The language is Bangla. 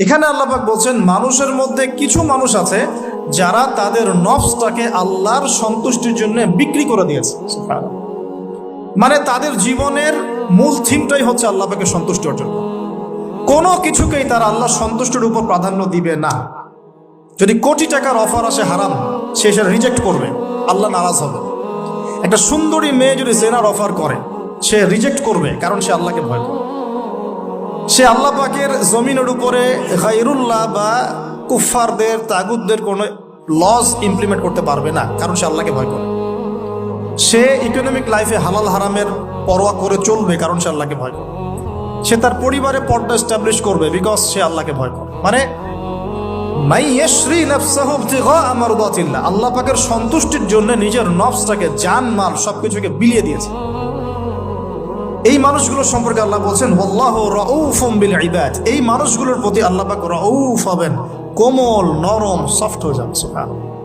এখানে আল্লাহ পাক বলছেন মানুষের মধ্যে কিছু মানুষ আছে যারা তাদের নফসটাকে আল্লাহর সন্তুষ্টির জন্য বিক্রি করে দিয়েছে। মানে তাদের জীবনের মূল থিমটাই হচ্ছে আল্লাহ পাকের সন্তুষ্টি অর্জন করা। কোনো কিছুকেই তারা আল্লাহ সন্তুষ্টির উপর প্রাধান্য দিবে না। যদি কোটি টাকার অফার আসে হারাম, সে সেটা রিজেক্ট করবে, আল্লাহ নারাজ হবে। একটা সুন্দরী মেয়ে যদি জেনার অফার করে, সে রিজেক্ট করবে, কারণ সে আল্লাহকে ভয় করে। সে আল্লাহ পাকের জমিনের উপরে গায়রুল্লাহ বা কুফফারদের তাগুতদের কোনো লস ইমপ্লিমেন্ট করতে পারবে না, কারণ সে আল্লাহকে ভয় করে। সে ইকোনমিক লাইফে হালাল হারামের পরোয়া করে চলবে, কারণ সে আল্লাহকে ভয় করে। সে তার পরিবারে পর্দা এস্টাবলিশ করবে, বিকজ সে আল্লাহকে ভয় করে। মানে আল্লাহ পাকের সন্তুষ্টির জন্য নিজের নফসটাকে, জান মাল সবকিছুকে বিলিয়ে দিয়েছে। এই মানুষগুলোর সম্পর্কে আল্লাহ বলছেন ওয়াল্লাহু রাউফুম বিল ইবাদ। এই মানুষগুলোর প্রতি আল্লাহ পাক রাউফ হবেন, কোমল নরম সফট হয়ে যান। সুবহানাল্লাহ।